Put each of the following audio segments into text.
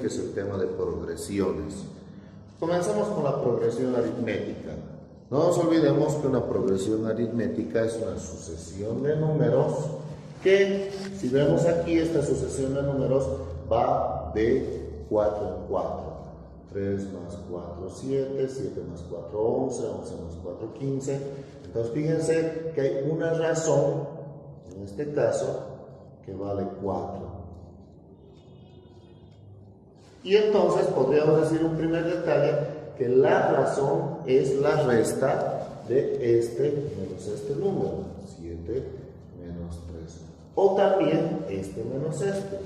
es el tema de progresiones. Comenzamos con la progresión aritmética. No nos olvidemos que una progresión aritmética es una sucesión de números que, si vemos aquí, esta sucesión de números va de 4 en 4. 3 más 4, 7, 7 más 4, 11, 11 más 4, 15. Entonces fíjense que hay una razón, en este caso, que vale 4. Y entonces podríamos decir un primer detalle, que la razón es la resta de este menos este número, 7 menos 3. O también este menos este,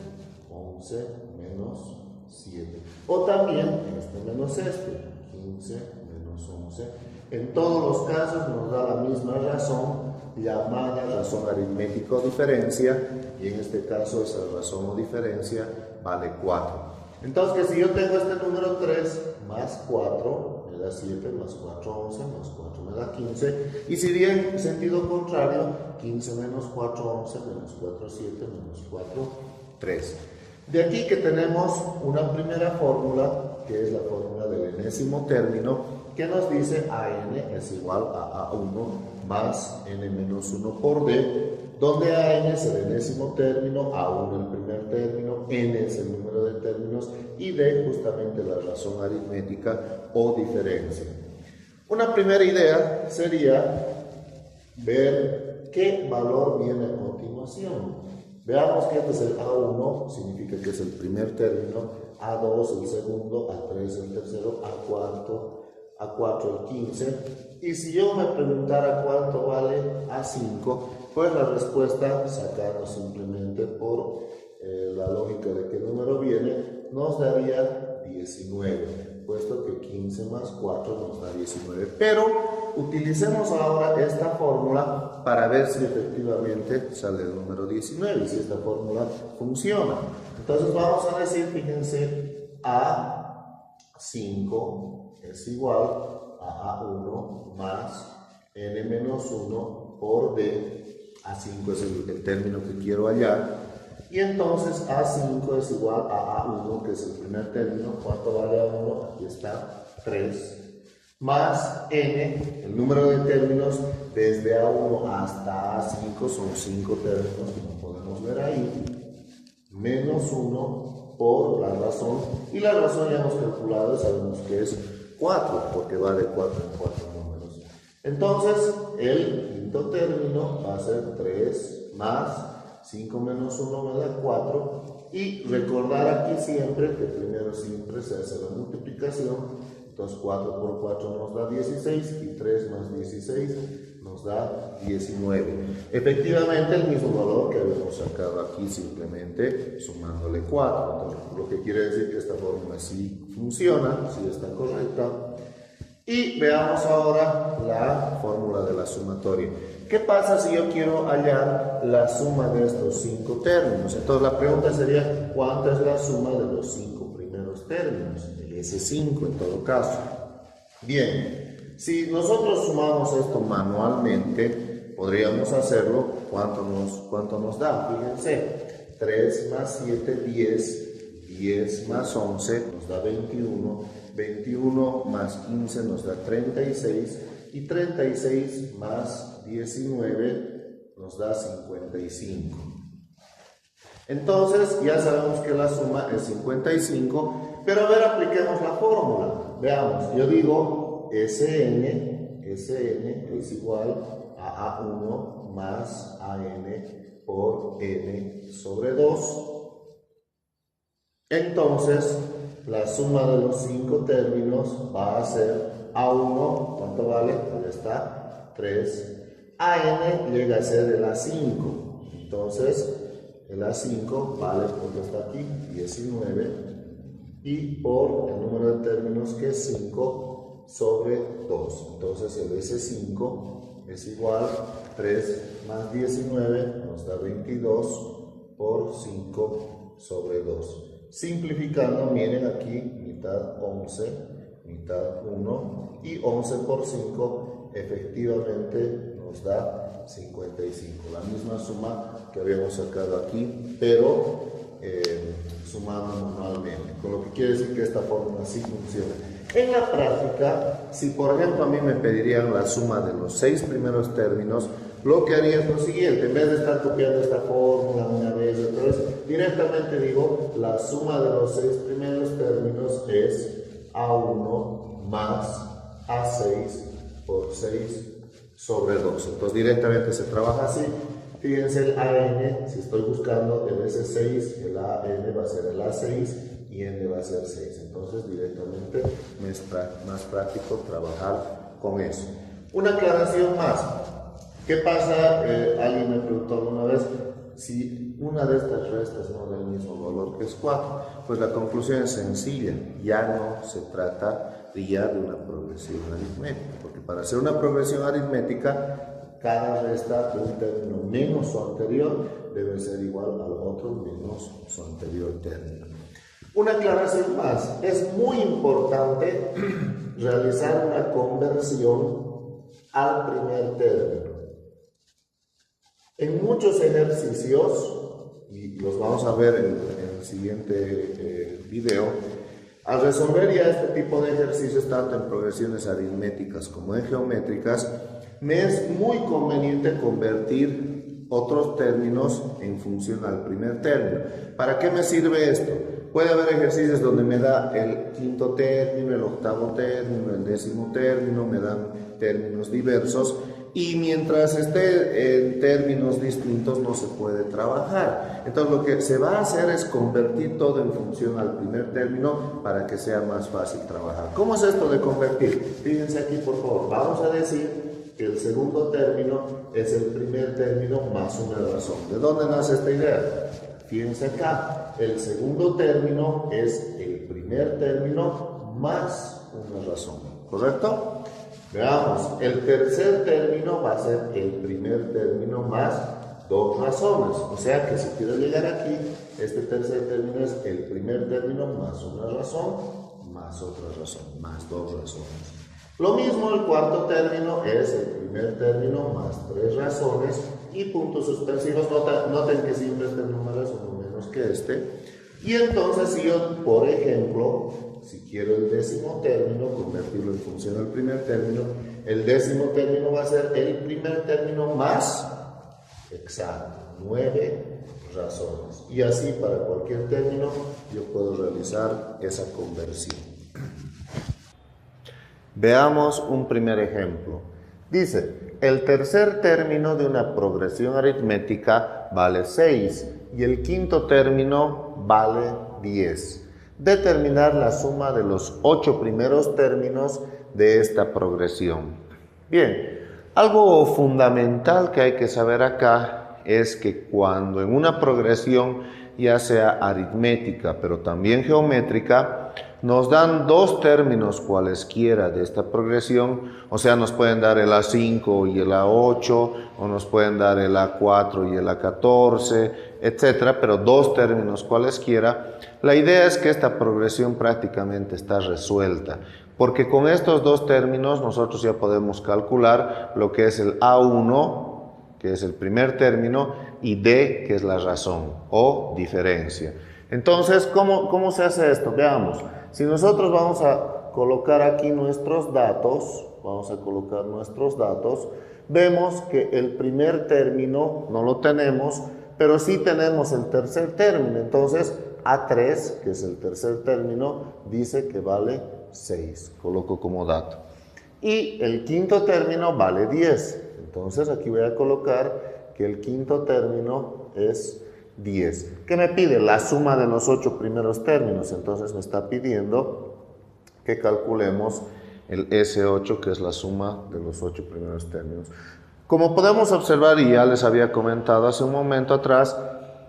11 menos 7. O también este menos este, 15 menos 11. En todos los casos nos da la misma razón, llamada razón aritmética o diferencia, y en este caso esa razón o diferencia vale 4. Entonces, que si yo tengo este número 3 más 4, me da 7, más 4, 11, más 4 me da 15. Y si bien en sentido contrario, 15 menos 4, 11, menos 4, 7, menos 4, 3. De aquí que tenemos una primera fórmula, que es la fórmula del enésimo término, que nos dice AN es igual a A1 más N menos 1 por D, donde AN es el enésimo término, A1 el primer término, N es el número de términos y D justamente la razón aritmética o diferencia. Una primera idea sería ver qué valor viene a continuación. Veamos que este es el A1, significa que es el primer término, A2 el segundo, A3 el tercero, A4 el 15. Y si yo me preguntara cuánto vale A5, pues la respuesta, sacando simplemente por la lógica de qué número viene, nos daría 19, puesto que 15 más 4 nos da 19. Pero utilicemos ahora esta fórmula para ver si efectivamente sale el número 19 y si esta fórmula funciona. Entonces vamos a decir, fíjense, A5 es igual a A1 más N menos 1 por D. A5 es el término que quiero hallar. Y entonces A5 es igual a A1, que es el primer término. ¿Cuánto vale A1? Aquí está, 3. Más N, el número de términos desde A1 hasta A5 son 5 términos, como podemos ver ahí. Menos 1 por la razón. Y la razón ya hemos calculado, sabemos que es 4, porque va de 4 en 4 números. Entonces, el quinto término va a ser 3 más 5 menos 1 me da 4. Y recordar aquí siempre que primero siempre se hace la multiplicación. Entonces 4 por 4 nos da 16 y 3 más 16 nos da 19. Efectivamente el mismo valor que habíamos sacado aquí simplemente sumándole 4. Entonces, lo que quiere decir que esta fórmula sí funciona, sí está correcta. Y veamos ahora la fórmula de la sumatoria. ¿Qué pasa si yo quiero hallar la suma de estos 5 términos? Entonces la pregunta sería, ¿cuánta es la suma de los 5 primeros términos? El S5 en todo caso. Bien, si nosotros sumamos esto manualmente, podríamos hacerlo. ¿Cuánto nos da? Fíjense, 3 más 7, 10. 10 más 11 nos da 21. 21 más 15 nos da 36 y 36 más 19 nos da 55. Entonces ya sabemos que la suma es 55, pero a ver, apliquemos la fórmula. Veamos, yo digo Sn es igual a A1 más AN por N sobre 2. Entonces, la suma de los 5 términos va a ser A1, ¿cuánto vale? Ahí está, 3. AN llega a ser el A5. Entonces, el A5 vale, porque está aquí, 19. Y por el número de términos que es 5 sobre 2. Entonces, el S5 es igual a 3 más 19 nos da 22 por 5 sobre 2. Simplificando, miren aquí, mitad 11, mitad 1, y 11 por 5 efectivamente nos nos da 55. La misma suma que habíamos sacado aquí, pero sumando manualmente. Con lo que quiere decir que esta fórmula sí funciona. En la práctica, si por ejemplo a mí me pedirían la suma de los 6 primeros términos, lo que haría es lo siguiente: en vez de estar copiando esta fórmula una vez y otra vez, directamente digo, la suma de los 6 primeros términos es A1 más A6 por 6 sobre 2. Entonces directamente se trabaja así. Fíjense, el AN, si estoy buscando el S6, el AN va a ser el A6 y N va a ser 6. Entonces directamente me es más práctico trabajar con eso. Una aclaración más. ¿Qué pasa? Alguien me preguntó alguna vez si una de estas restas no da el mismo valor que es 4. Pues la conclusión es sencilla. Ya no se trata ya de una progresión aritmética, porque para hacer una progresión aritmética, cada resta de un término menos su anterior debe ser igual al otro menos su anterior término. Una aclaración más. Es muy importante realizar una conversión al primer término. En muchos ejercicios, y los vamos a ver en el siguiente video, al resolver ya este tipo de ejercicios, tanto en progresiones aritméticas como en geométricas, me es muy conveniente convertir otros términos en función al primer término. ¿Para qué me sirve esto? Puede haber ejercicios donde me da el quinto término, el octavo término, el décimo término, me dan términos diversos, y mientras esté en términos distintos no se puede trabajar. Entonces lo que se va a hacer es convertir todo en función al primer término para que sea más fácil trabajar. ¿Cómo es esto de convertir? Fíjense aquí por favor. Vamos a decir que el segundo término es el primer término más una razón. ¿De dónde nace esta idea? Fíjense acá. El segundo término es el primer término más una razón. ¿Correcto? Veamos, el tercer término va a ser el primer término más 2 razones. O sea que si quiero llegar aquí, este tercer término es el primer término más una razón, más otra razón, más 2 razones. Lo mismo el cuarto término es el primer término más 3 razones y puntos suspensivos. Noten que siempre este número es uno menos que este. Y entonces si yo, por ejemplo, si quiero el décimo término, convertirlo en función al primer término, el décimo término va a ser el primer término más exacto, 9 razones. Y así para cualquier término yo puedo realizar esa conversión. Veamos un primer ejemplo. Dice, el tercer término de una progresión aritmética vale 6 y el quinto término vale 10. Determinar la suma de los 8 primeros términos de esta progresión. Bien, algo fundamental que hay que saber acá es que cuando en una progresión, ya sea aritmética pero también geométrica, nos dan 2 términos cualesquiera de esta progresión, o sea, nos pueden dar el A5 y el A8, o nos pueden dar el A4 y el A14, etcétera, pero 2 términos cualesquiera. La idea es que esta progresión prácticamente está resuelta, porque con estos 2 términos nosotros ya podemos calcular lo que es el A1, que es el primer término, y D, que es la razón o diferencia. Entonces, ¿cómo se hace esto? Veamos. Si nosotros vamos a colocar aquí nuestros datos, vemos que el primer término no lo tenemos, pero sí tenemos el tercer término. Entonces, A3, que es el tercer término, dice que vale 6. Coloco como dato. Y el quinto término vale 10. Entonces, aquí voy a colocar que el quinto término es 10. ¿Qué me pide? La suma de los 8 primeros términos. Entonces, me está pidiendo que calculemos el S8, que es la suma de los 8 primeros términos. Como podemos observar, y ya les había comentado hace un momento atrás,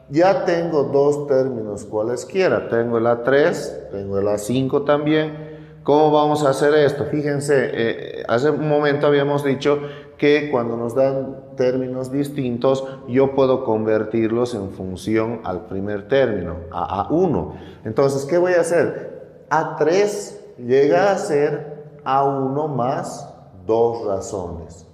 ya tengo 2 términos cualesquiera. Tengo el A3, tengo el A5 también. ¿Cómo vamos a hacer esto? Fíjense, hace un momento habíamos dicho que cuando nos dan términos distintos, yo puedo convertirlos en función al primer término, a A1. Entonces, ¿qué voy a hacer? A3 llega a ser A1 más 2 razones.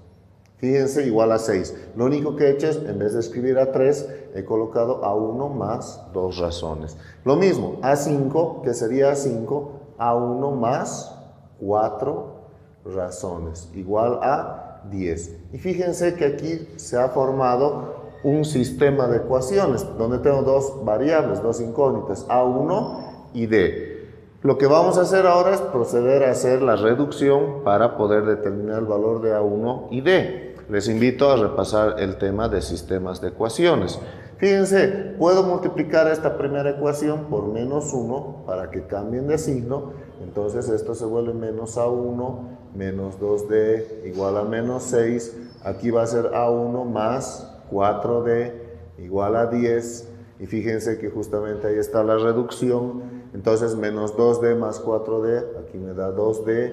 Fíjense, igual a 6. Lo único que he hecho es, en vez de escribir a 3, he colocado A1 más 2 razones. Lo mismo, A5, que sería A5, A1 más 4 razones, igual a 10. Y fíjense que aquí se ha formado un sistema de ecuaciones, donde tengo dos variables, dos incógnitas, A1 y D. Lo que vamos a hacer ahora es proceder a hacer la reducción para poder determinar el valor de A1 y D. Les invito a repasar el tema de sistemas de ecuaciones. Fíjense, puedo multiplicar esta primera ecuación por menos 1 para que cambien de signo. Entonces esto se vuelve menos A1 menos 2D igual a menos 6. Aquí va a ser A1 más 4D igual a 10. Y fíjense que justamente ahí está la reducción. Entonces menos 2D más 4D, aquí me da 2D.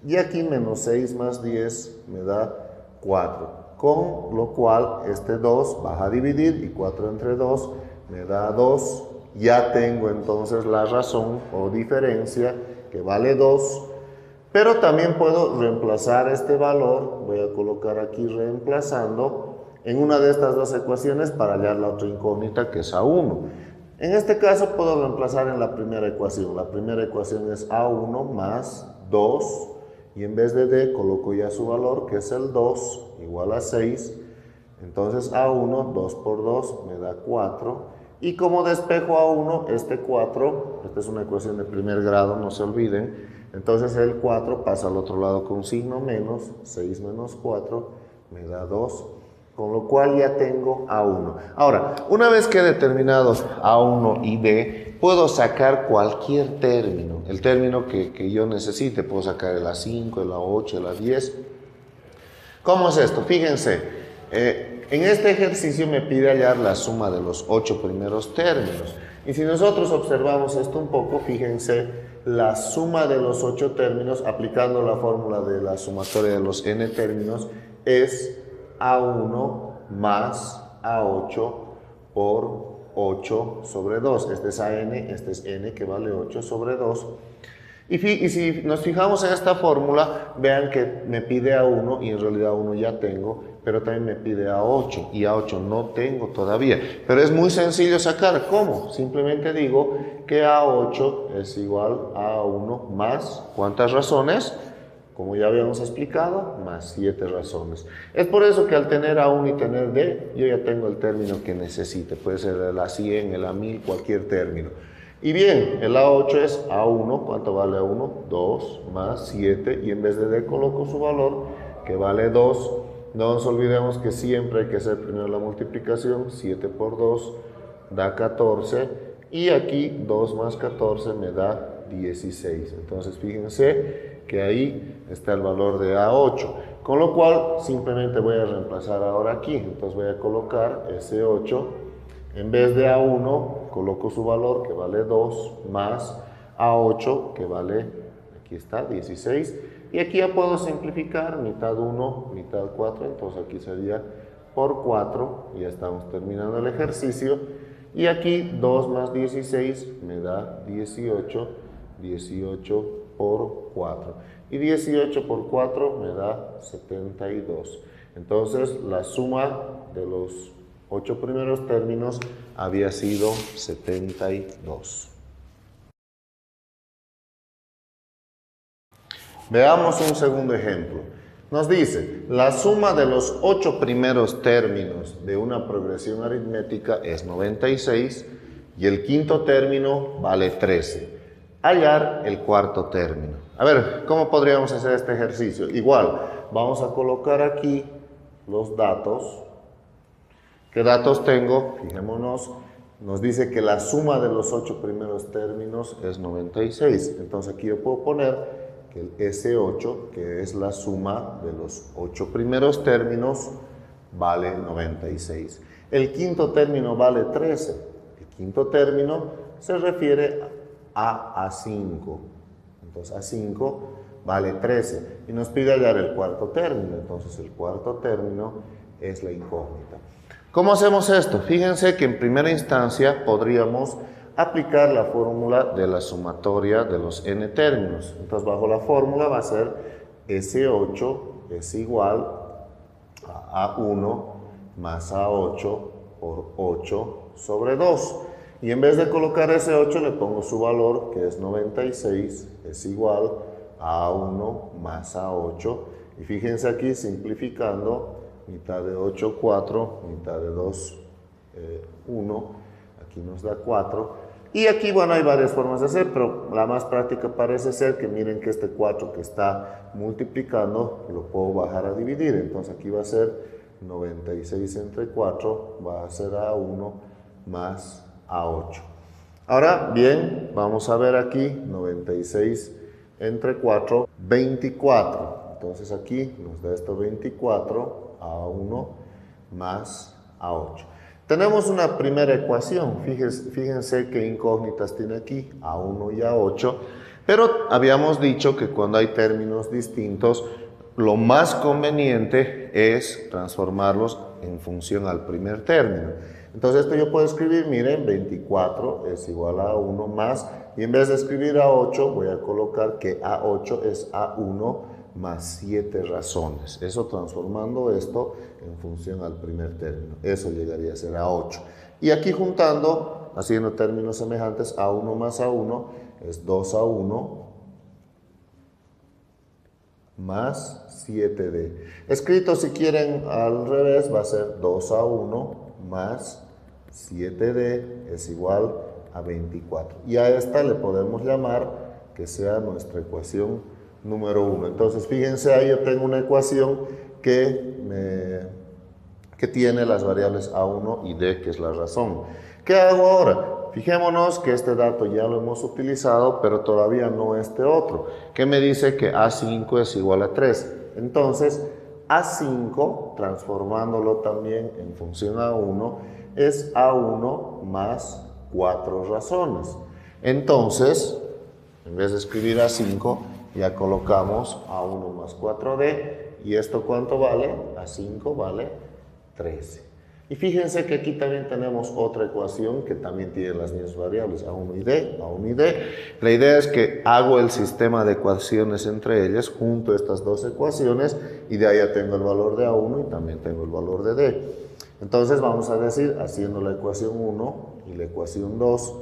Y aquí menos 6 más 10 me da 4. Con lo cual este 2 baja a dividir y 4 entre 2 me da 2. Ya tengo entonces la razón o diferencia que vale 2. Pero también puedo reemplazar este valor. Voy a colocar aquí reemplazando en una de estas dos ecuaciones para hallar la otra incógnita que es A1. En este caso puedo reemplazar en la primera ecuación. La primera ecuación es A1 más 2 y en vez de D coloco ya su valor que es el 2 igual a 6. Entonces A1, 2 por 2 me da 4 y como despejo A1, este 4, esta es una ecuación de primer grado, no se olviden, entonces el 4 pasa al otro lado con signo menos, 6 menos 4 me da 2. Con lo cual ya tengo A1. Ahora, una vez que he determinado A1 y D, puedo sacar cualquier término. El término que yo necesite. Puedo sacar el A5, el A8, el A10. ¿Cómo es esto? Fíjense, en este ejercicio me pide hallar la suma de los 8 primeros términos. Y si nosotros observamos esto un poco, fíjense, la suma de los 8 términos, aplicando la fórmula de la sumatoria de los n términos, es A1 más A8 por 8 sobre 2. Este es AN, este es N que vale 8 sobre 2. Y si nos fijamos en esta fórmula, vean que me pide A1 y en realidad A1 ya tengo, pero también me pide A8 y A8 no tengo todavía. Pero es muy sencillo sacar. ¿Cómo? Simplemente digo que A8 es igual a A1 más, ¿cuántas razones? Como ya habíamos explicado, más 7 razones. Es por eso que al tener A1 y tener D, yo ya tengo el término que necesite. Puede ser el A100, el A1000, cualquier término. Y bien, el A8 es A1, ¿cuánto vale A1? 2 más 7, y en vez de D coloco su valor, que vale 2. No nos olvidemos que siempre hay que hacer primero la multiplicación. 7 por 2 da 14, y aquí 2 más 14 me da 16. Entonces fíjense que ahí está el valor de A8, con lo cual simplemente voy a reemplazar ahora aquí. Entonces voy a colocar ese 8, en vez de A1 coloco su valor que vale 2 más A8 que vale, aquí está, 16, y aquí ya puedo simplificar, mitad 1, mitad 4, entonces aquí sería por 4, y ya estamos terminando el ejercicio, y aquí 2 más 16 me da 18, 18 por 4. Y 18 por 4 me da 72. Entonces la suma de los 8 primeros términos había sido 72. Veamos un segundo ejemplo. Nos dice, la suma de los 8 primeros términos de una progresión aritmética es 96 y el quinto término vale 13. Hallar el cuarto término. A ver, ¿cómo podríamos hacer este ejercicio? Igual, vamos a colocar aquí los datos. ¿Qué datos tengo? Fijémonos, nos dice que la suma de los 8 primeros términos es 96. Entonces aquí yo puedo poner que el S8, que es la suma de los 8 primeros términos, vale 96. El quinto término vale 13. El quinto término se refiere a A5. Entonces A5 vale 13. Y nos pide hallar el cuarto término. Entonces el cuarto término es la incógnita. ¿Cómo hacemos esto? Fíjense que en primera instancia podríamos aplicar la fórmula de la sumatoria de los n términos. Entonces bajo la fórmula va a ser S8 es igual A1 más A8 por 8 sobre 2. Y en vez de colocar ese 8 le pongo su valor, que es 96, es igual a A1 más A8. Y fíjense aquí, simplificando, mitad de 8, 4, mitad de 2, 1, aquí nos da 4. Y aquí, bueno, hay varias formas de hacer, pero la más práctica parece ser que miren que este 4 que está multiplicando, lo puedo bajar a dividir. Entonces aquí va a ser 96 entre 4, va a ser A1 más A8. Ahora, bien, vamos a ver aquí, 96 entre 4, 24. Entonces aquí nos da esto 24, A1 más A8. Tenemos una primera ecuación, fíjense qué incógnitas tiene aquí, A1 y A8, pero habíamos dicho que cuando hay términos distintos, lo más conveniente es transformarlos en función al primer término. Entonces esto yo puedo escribir, miren, 24 es igual a 1 más, y en vez de escribir A8, voy a colocar que A8 es A1 más 7 razones. Eso transformando esto en función al primer término. Eso llegaría a ser A8. Y aquí juntando, haciendo términos semejantes, A1 más A1 es 2A1 más 7D. Escrito si quieren al revés va a ser 2A1 más 7D es igual a 24. Y a esta le podemos llamar que sea nuestra ecuación número 1. Entonces fíjense ahí yo tengo una ecuación que tiene las variables A1 y D, que es la razón. ¿Qué hago ahora? Fijémonos que este dato ya lo hemos utilizado, pero todavía no este otro, que me dice que A5 es igual a 3. Entonces, A5, transformándolo también en función A1, es A1 más 4 razones. Entonces, en vez de escribir A5, ya colocamos A1 más 4D. ¿Y esto cuánto vale? A5 vale 13. Y fíjense que aquí también tenemos otra ecuación que también tiene las mismas variables, A1 y D, A1 y D. La idea es que hago el sistema de ecuaciones entre ellas, junto estas dos ecuaciones, y de ahí ya tengo el valor de A1 y también tengo el valor de D. Entonces vamos a decir, haciendo la ecuación 1 y la ecuación 2,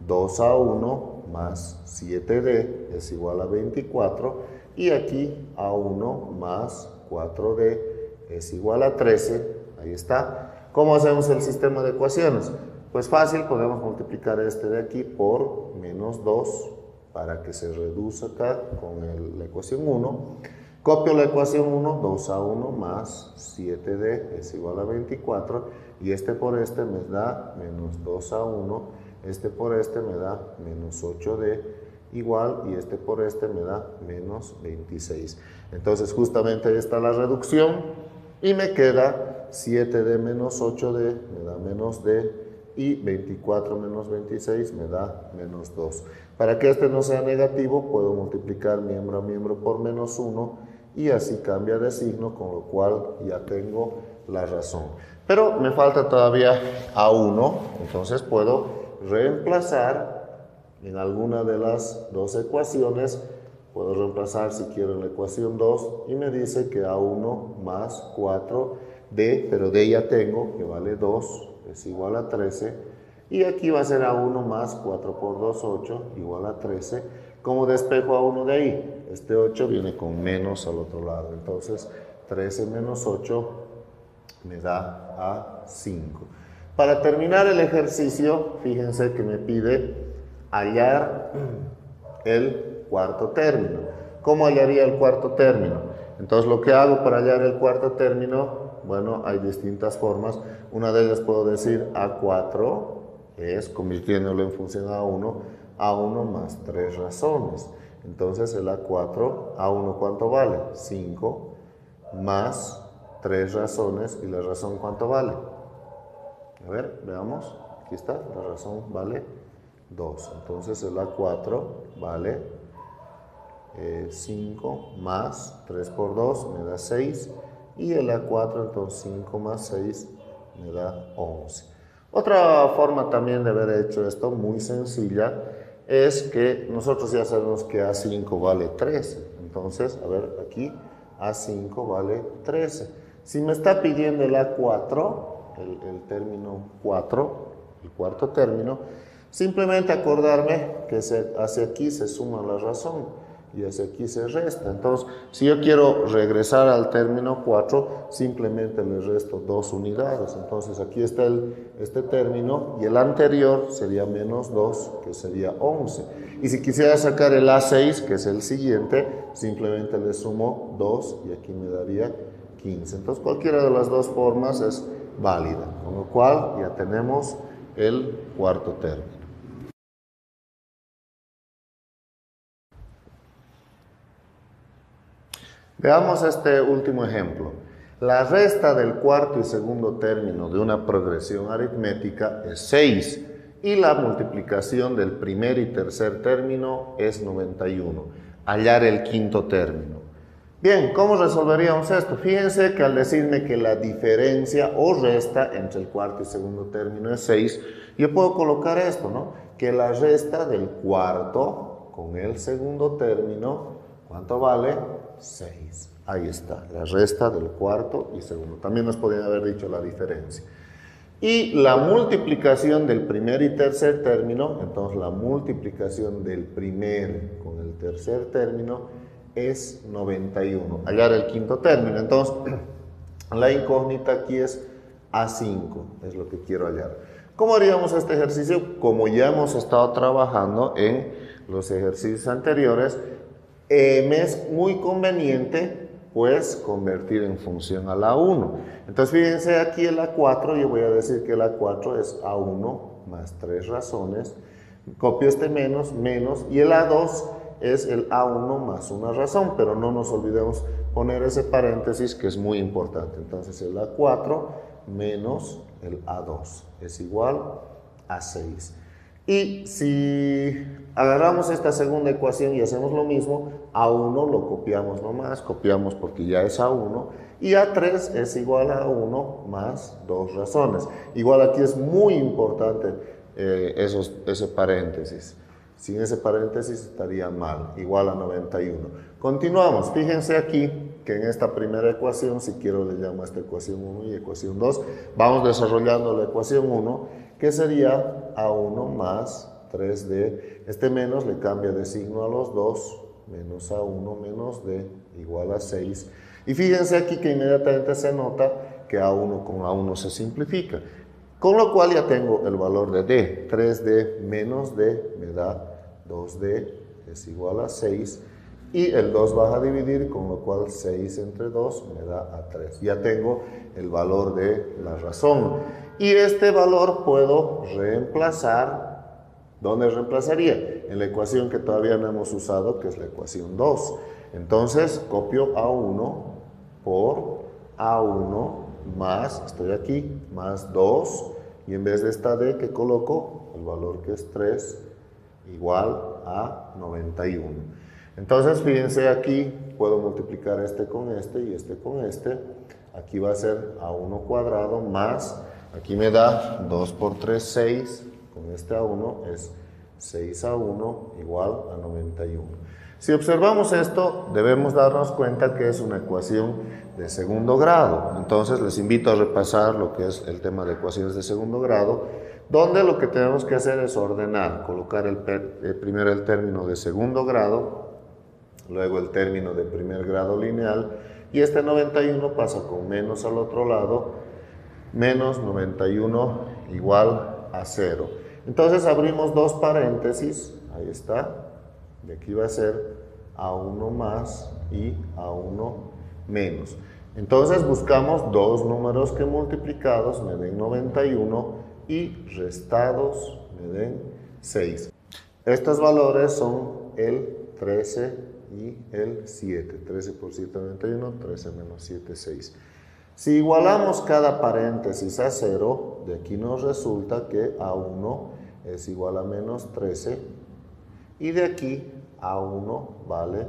2A1 más 7D es igual a 24, y aquí A1 más 4D es igual a 13, ahí está. ¿Cómo hacemos el sistema de ecuaciones? Pues fácil, podemos multiplicar este de aquí por menos 2 para que se reduzca acá con la ecuación 1. Copio la ecuación 1, 2A1 más 7D es igual a 24, y este por este me da menos 2A1, este por este me da menos 8D igual, y este por este me da menos 26. Entonces justamente ahí está la reducción, y me queda 7D menos 8D me da menos D, y 24 menos 26 me da menos 2. Para que este no sea negativo, puedo multiplicar miembro a miembro por menos 1, y así cambia de signo, con lo cual ya tengo la razón. Pero me falta todavía A1, entonces puedo reemplazar en alguna de las dos ecuaciones. Puedo reemplazar si quiero en la ecuación 2, y me dice que A1 más 4D, pero D ya tengo, que vale 2, es igual a 13, y aquí va a ser A1 más 4 por 2, 8, igual a 13. ¿Cómo despejo A1 de ahí? Este 8 viene con menos al otro lado, entonces 13 menos 8 me da A5. Para terminar el ejercicio, fíjense que me pide hallar el cuarto término. ¿Cómo hallaría el cuarto término? Entonces lo que hago para hallar el cuarto término, bueno, hay distintas formas. Una de ellas puedo decir A4 es, convirtiéndolo en función A1, A1 más 3 razones. Entonces el A4, A1 ¿cuánto vale? 5 más 3 razones, y la razón ¿cuánto vale? A ver, veamos, aquí está, la razón vale 2. Entonces el A4 vale 5 más 3 por 2 me da 6, y el A4 entonces 5 más 6 me da 11. Otra forma también de haber hecho esto, muy sencilla, es que nosotros ya sabemos que A5 vale 13. Entonces, a ver, aquí A5 vale 13. Si me está pidiendo el A4, el término 4, el cuarto término, simplemente acordarme que hacia aquí se suma la razón y hacia aquí se resta. Entonces, si yo quiero regresar al término 4, simplemente le resto 2 unidades. Entonces, aquí está este término y el anterior sería menos 2, que sería 11. Y si quisiera sacar el A6, que es el siguiente, simplemente le sumo 2 y aquí me daría 15. Entonces, cualquiera de las dos formas es válida, con lo cual ya tenemos el cuarto término. Veamos este último ejemplo. La resta del cuarto y segundo término de una progresión aritmética es 6 y la multiplicación del primer y tercer término es 91. Hallar el quinto término. Bien, ¿cómo resolveríamos esto? Fíjense que al decirme que la diferencia o resta entre el cuarto y segundo término es 6, yo puedo colocar esto, ¿no? Que la resta del cuarto con el segundo término, ¿cuánto vale? 6. Ahí está, la resta del cuarto y segundo. También nos podrían haber dicho la diferencia. Y la multiplicación del primer y tercer término, entonces la multiplicación del primer con el tercer término es 91. Hallar el quinto término. Entonces, la incógnita aquí es A5, es lo que quiero hallar. ¿Cómo haríamos este ejercicio? Como ya hemos estado trabajando en los ejercicios anteriores, me es muy conveniente, pues, convertir en función a la A1. Entonces, fíjense aquí el A4, yo voy a decir que el A4 es A1 más 3 razones. Copio este menos, y el A2 es el A1 más una razón, pero no nos olvidemos poner ese paréntesis que es muy importante. Entonces, el A4 menos el A2 es igual a 6. Y si agarramos esta segunda ecuación y hacemos lo mismo, A1 lo copiamos nomás, copiamos porque ya es A1, y A3 es igual a 1 más 2 razones. Igual aquí es muy importante ese paréntesis. Sin ese paréntesis estaría mal, igual a 91. Continuamos, fíjense aquí que en esta primera ecuación, si quiero le llamo a esta ecuación 1 y ecuación 2, vamos desarrollando la ecuación 1, que sería A1 más 3D. Este menos le cambia de signo a los dos, menos A1 menos D igual a 6. Y fíjense aquí que inmediatamente se nota que A1 con A1 se simplifica. Con lo cual ya tengo el valor de D. 3D menos D me da 2D, es igual a 6. Y el 2 baja a dividir, con lo cual 6 entre 2 me da a 3. Ya tengo el valor de la razón. Y este valor puedo reemplazar. ¿Dónde reemplazaría? En la ecuación que todavía no hemos usado, que es la ecuación 2. Entonces, copio A1 por A1 más, estoy aquí, más 2. Y en vez de esta D que coloco, el valor que es 3, igual a 91. Entonces, fíjense aquí, puedo multiplicar este con este y este con este. Aquí va a ser A1 cuadrado más, aquí me da 2 por 3, 6. Con este A1 es 6A1 igual a 91. Si observamos esto, debemos darnos cuenta que es una ecuación de segundo grado. Entonces, les invito a repasar lo que es el tema de ecuaciones de segundo grado, donde lo que tenemos que hacer es ordenar, colocar primero el término de segundo grado, luego el término de primer grado lineal, y este 91 pasa con menos al otro lado, menos 91 igual a 0. Entonces abrimos dos paréntesis, ahí está, de aquí va a ser A1 más y A1 menos. Entonces buscamos dos números que multiplicados me den 91 y restados me den 6. Estos valores son el 13 y el 7. 13 por 7, 91, 13 menos 7, 6. Si igualamos cada paréntesis a 0, de aquí nos resulta que A1 es igual a menos 13 y de aquí A1 vale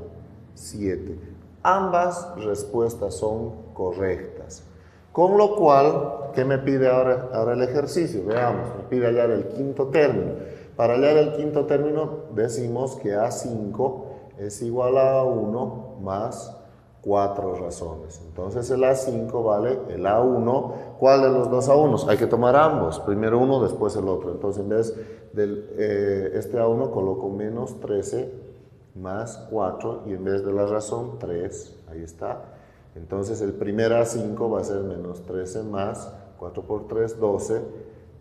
7. Ambas respuestas son correctas. Con lo cual, ¿qué me pide ahora el ejercicio? Veamos, me pide hallar el quinto término. Para hallar el quinto término decimos que A5 es igual a 1 más 4 razones. Entonces el A5 vale el A1. ¿Cuál de los dos A1s? Hay que tomar ambos. Primero uno, después el otro. Entonces en vez de este A1 coloco menos 13 más 4 y en vez de la razón 3. Ahí está. Entonces el primer A5 va a ser menos 13 más 4 por 3, 12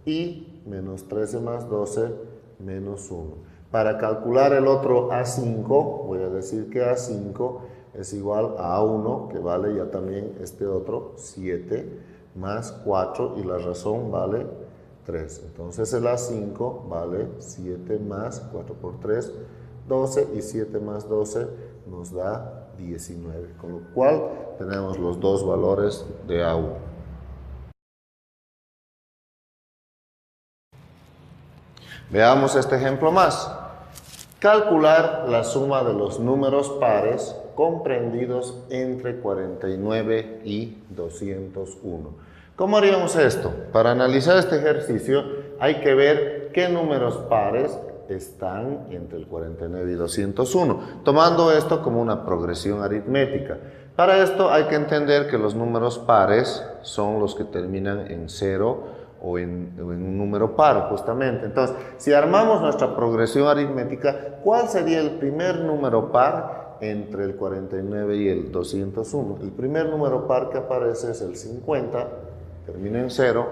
y menos 13 más 12, menos 1. Para calcular el otro A5, voy a decir que A5 es igual a A1, que vale ya también este otro, 7, más 4, y la razón vale 3. Entonces el A5 vale 7 más 4 por 3, 12, y 7 más 12 nos da 19. Con lo cual tenemos los dos valores de A1. Veamos este ejemplo más. Calcular la suma de los números pares comprendidos entre 49 y 201. ¿Cómo haríamos esto? Para analizar este ejercicio hay que ver qué números pares están entre el 49 y 201, tomando esto como una progresión aritmética. Para esto hay que entender que los números pares son los que terminan en 0 o en un número par, justamente. Entonces, si armamos nuestra progresión aritmética, ¿cuál sería el primer número par entre el 49 y el 201? El primer número par que aparece es el 50, termina en 0.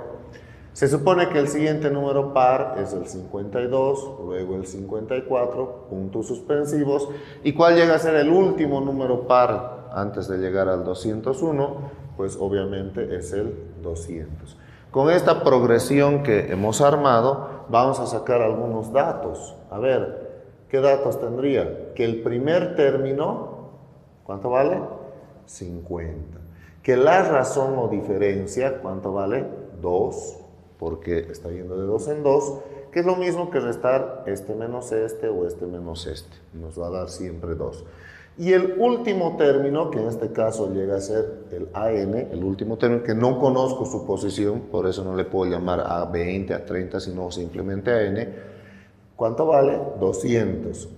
Se supone que el siguiente número par es el 52, luego el 54, puntos suspensivos. ¿Y cuál llega a ser el último número par antes de llegar al 201? Pues obviamente es el 200. Con esta progresión que hemos armado, vamos a sacar algunos datos. A ver, ¿qué datos tendría? Que el primer término, ¿cuánto vale? 50. Que la razón o diferencia, ¿cuánto vale? 2, porque está yendo de 2 en 2, que es lo mismo que restar este menos este o este menos este. Nos va a dar siempre 2. Y el último término, que en este caso llega a ser el AN, el último término, que no conozco su posición, por eso no le puedo llamar a 20, a 30, sino simplemente AN. ¿Cuánto vale? 200.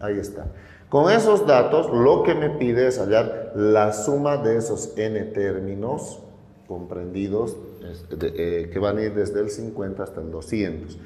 Ahí está. Con esos datos, lo que me pide es hallar la suma de esos n términos comprendidos que van a ir desde el 50 hasta el 200.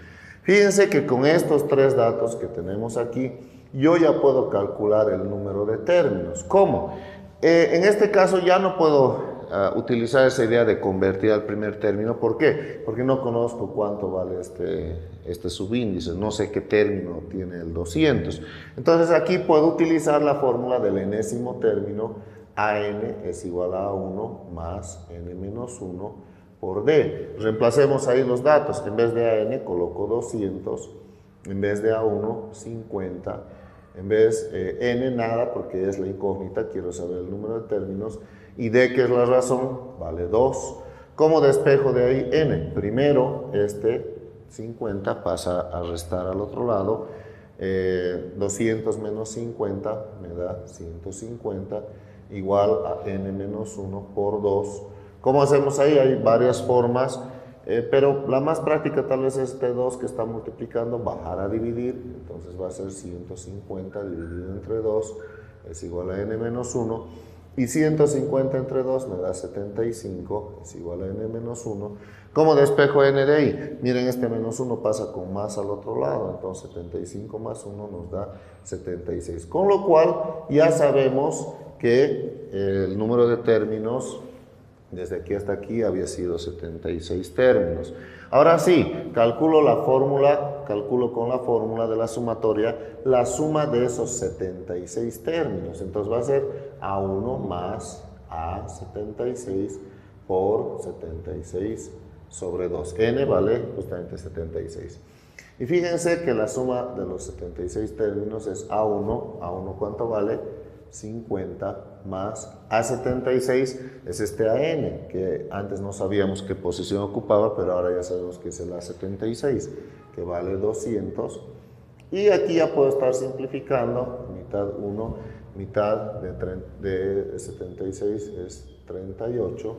Fíjense que con estos tres datos que tenemos aquí, yo ya puedo calcular el número de términos. ¿Cómo? En este caso ya no puedo utilizar esa idea de convertir al primer término. ¿Por qué? Porque no conozco cuánto vale este subíndice, no sé qué término tiene el 200. Entonces aquí puedo utilizar la fórmula del enésimo término. AN es igual a 1 más n menos 1 por D. Reemplacemos ahí los datos. En vez de AN coloco 200, en vez de A1 50, en vez N nada porque es la incógnita, quiero saber el número de términos, y D, que es la razón, vale 2. ¿Cómo despejo de ahí N? Primero este 50 pasa a restar al otro lado, 200 menos 50 me da 150, igual a N menos 1 por 2. ¿Cómo hacemos ahí? Hay varias formas, pero la más práctica tal vez es este 2 que está multiplicando, bajar a dividir, entonces va a ser 150 dividido entre 2 es igual a n menos 1, y 150 entre 2 me da 75, es igual a n menos 1. ¿Cómo despejo n de ahí? Miren, este menos 1 pasa con más al otro lado, entonces 75 más 1 nos da 76, con lo cual ya sabemos que el número de términos desde aquí hasta aquí había sido 76 términos. Ahora sí, calculo con la fórmula de la sumatoria la suma de esos 76 términos. Entonces va a ser A1 más A76 por 76 sobre 2. N vale justamente 76. Y fíjense que la suma de los 76 términos es A1. ¿A1 cuánto vale? 50 más A76 es este AN, que antes no sabíamos qué posición ocupaba, pero ahora ya sabemos que es el A76, que vale 200. Y aquí ya puedo estar simplificando, mitad 1, mitad de 76 es 38.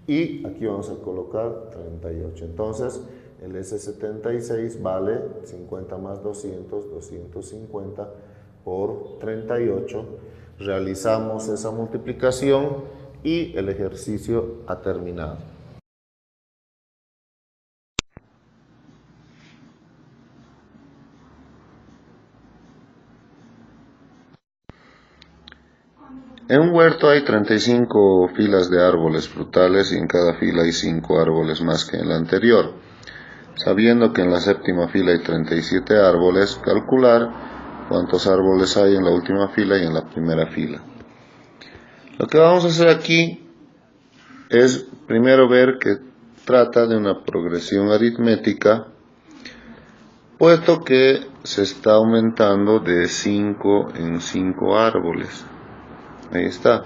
Y aquí vamos a colocar 38. Entonces, el S76 vale 50 más 200, 250 por 38. Realizamos esa multiplicación y el ejercicio ha terminado. En un huerto hay 35 filas de árboles frutales y en cada fila hay 5 árboles más que en la anterior. Sabiendo que en la séptima fila hay 37 árboles, calcular cuántos árboles hay en la última fila y en la primera fila. Lo que vamos a hacer aquí es primero ver que trata de una progresión aritmética, puesto que se está aumentando de 5 en 5 árboles. Ahí está.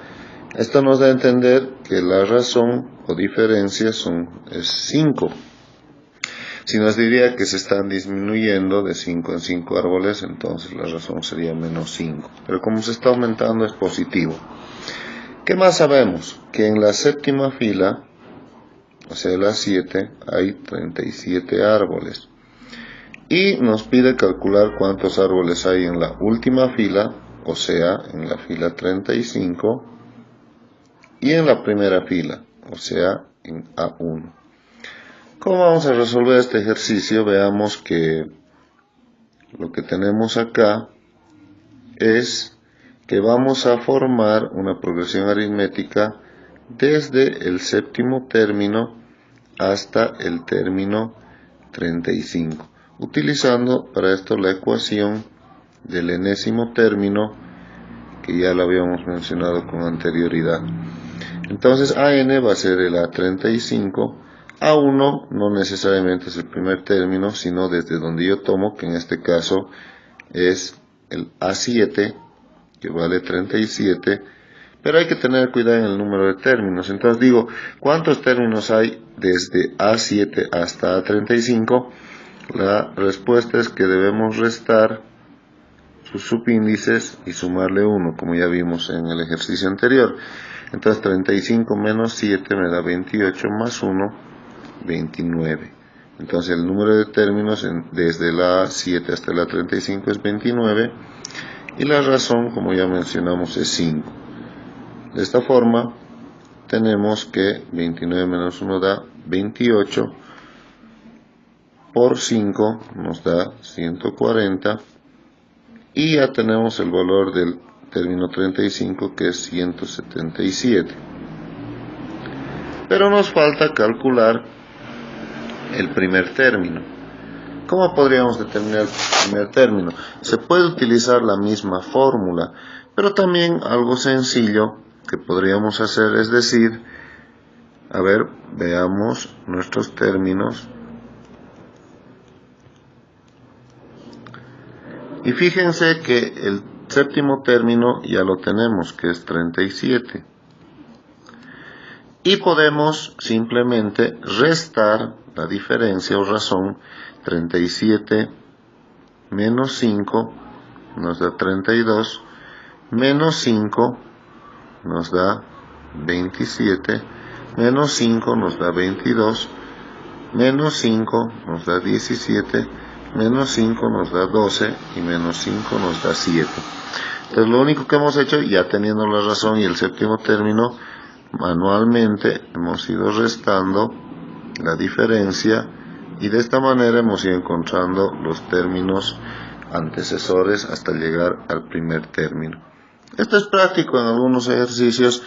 Esto nos da a entender que la razón o diferencia es 5. Si nos diría que se están disminuyendo de 5 en 5 árboles, entonces la razón sería menos 5. Pero como se está aumentando es positivo. ¿Qué más sabemos? Que en la séptima fila, o sea la 7, hay 37 árboles. Y nos pide calcular cuántos árboles hay en la última fila, o sea, en la fila 35, y en la primera fila, o sea, en A1. ¿Cómo vamos a resolver este ejercicio? Veamos que lo que tenemos acá es que vamos a formar una progresión aritmética desde el séptimo término hasta el término 35, utilizando para esto la ecuación del enésimo término que ya lo habíamos mencionado con anterioridad. Entonces AN va a ser el A35, A1 no necesariamente es el primer término, sino desde donde yo tomo, que en este caso es el A7, que vale 37, pero hay que tener cuidado en el número de términos. Entonces digo, ¿cuántos términos hay desde A7 hasta A35? La respuesta es que debemos restar sus subíndices y sumarle 1, como ya vimos en el ejercicio anterior. Entonces 35 menos 7 me da 28, más 1, 29. Entonces el número de términos desde la 7 hasta la 35 es 29 y la razón, como ya mencionamos, es 5. De esta forma tenemos que 29 menos 1 da 28, por 5 nos da 140 y ya tenemos el valor del término 35, que es 177. Pero nos falta calcular el primer término. ¿Cómo podríamos determinar el primer término? Se puede utilizar la misma fórmula, pero también algo sencillo que podríamos hacer es decir, a ver, veamos nuestros términos. Y fíjense que el séptimo término ya lo tenemos, que es 37. Y podemos simplemente restar la diferencia o razón. 37 menos 5 nos da 32, menos 5 nos da 27, menos 5 nos da 22, menos 5 nos da 17, menos 5 nos da 12 y menos 5 nos da 7. Entonces lo único que hemos hecho, ya teniendo la razón y el séptimo término, manualmente hemos ido restando la diferencia y de esta manera hemos ido encontrando los términos antecesores hasta llegar al primer término. Esto es práctico en algunos ejercicios,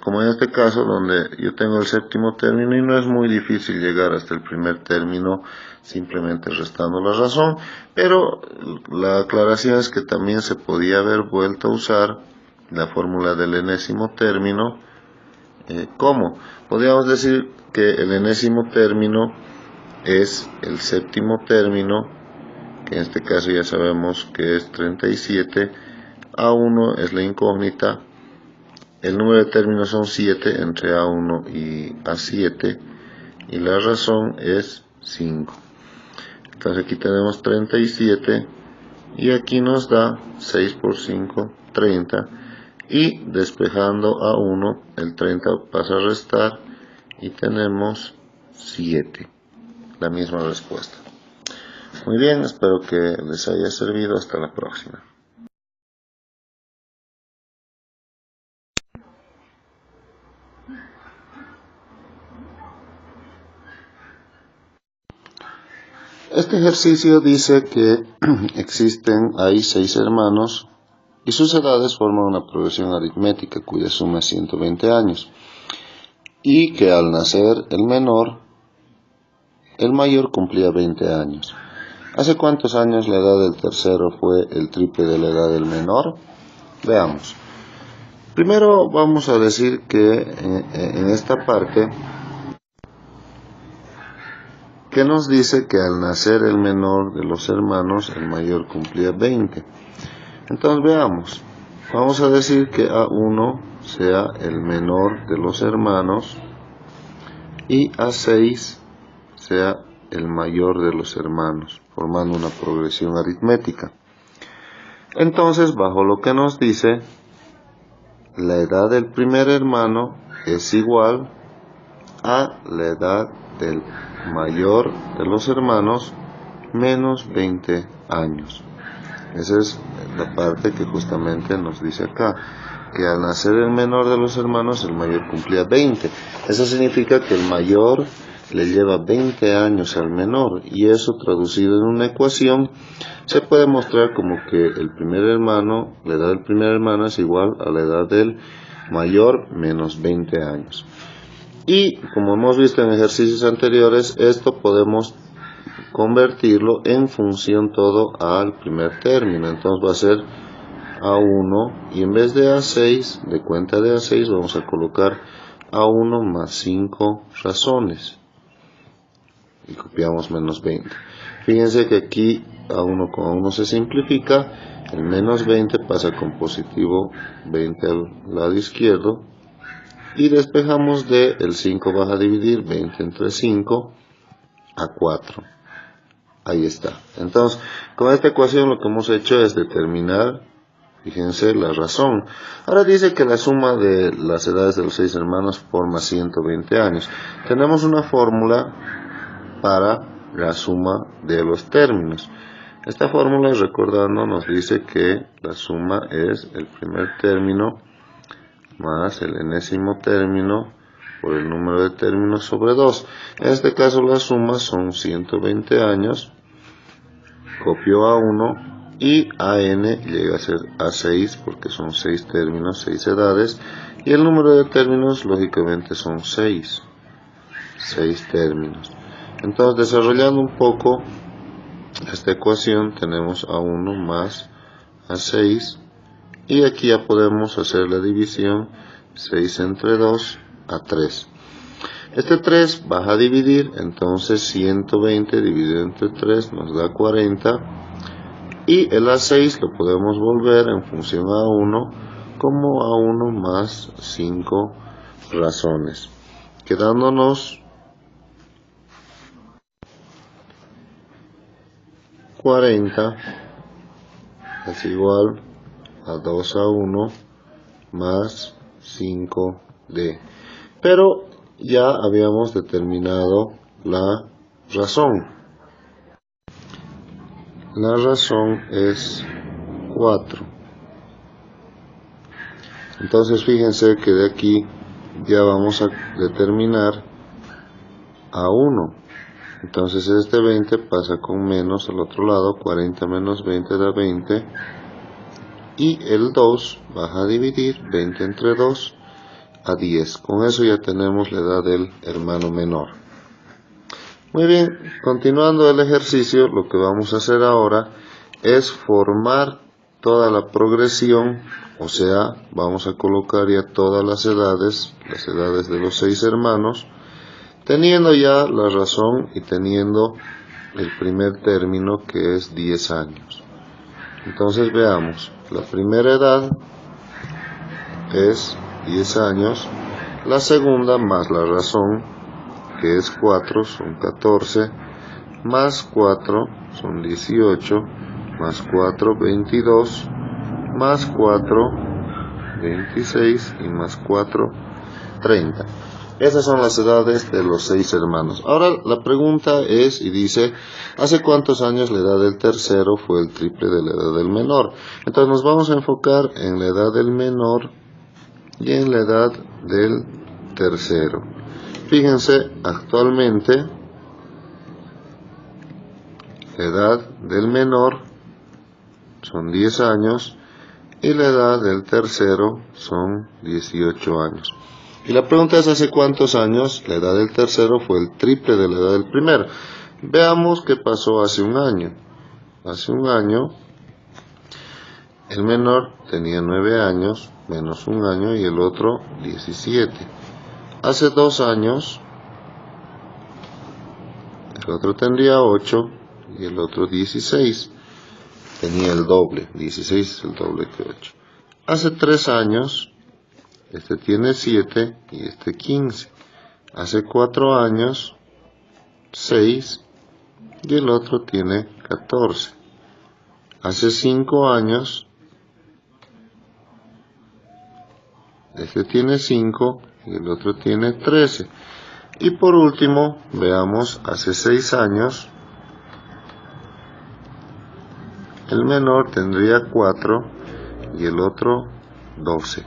como en este caso donde yo tengo el séptimo término y no es muy difícil llegar hasta el primer término simplemente restando la razón, pero la aclaración es que también se podía haber vuelto a usar la fórmula del enésimo término. ¿Cómo? Podríamos decir que el enésimo término es el séptimo término, que en este caso ya sabemos que es 37, A1 es la incógnita, el número de términos son 7 entre A1 y A7 y la razón es 5. Entonces aquí tenemos 37 y aquí nos da 6 por 5, 30, y despejando A1 el 30 pasa a restar y tenemos 7, la misma respuesta. Muy bien, espero que les haya servido. Hasta la próxima. Este ejercicio dice que hay 6 hermanos y sus edades forman una progresión aritmética cuya suma es 120 años. Y que al nacer el mayor cumplía 20 años. ¿Hace cuántos años la edad del tercero fue el triple de la edad del menor? Veamos. Primero vamos a decir que en esta parte que nos dice que al nacer el menor de los hermanos, el mayor cumplía 20. Entonces veamos. Vamos a decir que A1 sea el menor de los hermanos y A6 sea el mayor de los hermanos, formando una progresión aritmética. Entonces, bajo lo que nos dice, la edad del primer hermano es igual a la edad del mayor de los hermanos menos 20 años. Esa es la parte que justamente nos dice acá, que al nacer el menor de los hermanos, el mayor cumplía 20. Eso significa que el mayor le lleva 20 años al menor, y eso traducido en una ecuación se puede mostrar como que el primer hermano, la edad del primer hermano es igual a la edad del mayor menos 20 años. Y como hemos visto en ejercicios anteriores, esto podemos convertirlo en función todo al primer término. Entonces va a ser A1 y en vez de A6, de cuenta de A6, vamos a colocar A1 más 5 razones. Y copiamos menos 20. Fíjense que aquí A1 con A1 se simplifica, el menos 20 pasa con positivo 20 al lado izquierdo, y despejamos de el 5 va a dividir 20 entre 5 a 4. Ahí está. Entonces, con esta ecuación lo que hemos hecho es determinar, fíjense, la razón. Ahora dice que la suma de las edades de los 6 hermanos forma 120 años. Tenemos una fórmula para la suma de los términos. Esta fórmula, recordando, nos dice que la suma es el primer término más el enésimo término por el número de términos sobre 2. En este caso las sumas son 120 años, copio A1 y AN llega a ser A6 porque son 6 términos, 6 edades, y el número de términos lógicamente son 6 términos. Entonces, desarrollando un poco esta ecuación, tenemos A1 más A6, y aquí ya podemos hacer la división, 6 entre 2 a 3. Este 3 va a dividir, entonces 120 dividido entre 3 nos da 40, y el A6 lo podemos volver en función A1 como A1 más 5 razones, quedándonos 40 es igual a 2A1 más 5D. Pero ya habíamos determinado la razón. La razón es 4. Entonces fíjense que de aquí ya vamos a determinar A1. Entonces este 20 pasa con menos al otro lado, 40 menos 20 da 20. Y el 2 va a dividir 20 entre 2 a 10. Con eso ya tenemos la edad del hermano menor. Muy bien, continuando el ejercicio, lo que vamos a hacer ahora es formar toda la progresión, o sea, vamos a colocar ya todas las edades de los 6 hermanos, teniendo ya la razón y teniendo el primer término que es 10 años. Entonces veamos, la primera edad es 10 años, la segunda más la razón, que es 4, son 14, más 4 son 18, más 4, 22, más 4, 26 y más 4, 30. Esas son las edades de los 6 hermanos. Ahora la pregunta es, y dice, ¿hace cuántos años la edad del tercero fue el triple de la edad del menor? Entonces nos vamos a enfocar en la edad del menor y en la edad del tercero. Fíjense, actualmente la edad del menor son 10 años y la edad del tercero son 18 años. Y la pregunta es, ¿hace cuántos años? La edad del tercero fue el triple de la edad del primero. Veamos qué pasó hace un año. Hace un año el menor tenía 9 años menos un año y el otro 17. Hace 2 años el otro tendría 8 y el otro 16. Tenía el doble, 16 es el doble que 8. Hace 3 años, este tiene 7 y este 15. Hace 4 años, 6 y el otro tiene 14. Hace 5 años, este tiene 5 y el otro tiene 13. Y por último, veamos, hace 6 años, el menor tendría 4 y el otro 12.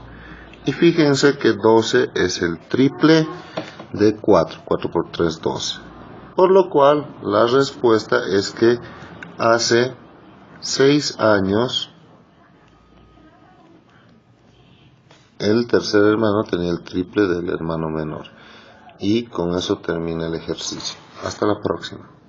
Y fíjense que 12 es el triple de 4. 4 por 3, 12. Por lo cual, la respuesta es que hace 6 años el tercer hermano tenía el triple del hermano menor. Y con eso termina el ejercicio. Hasta la próxima.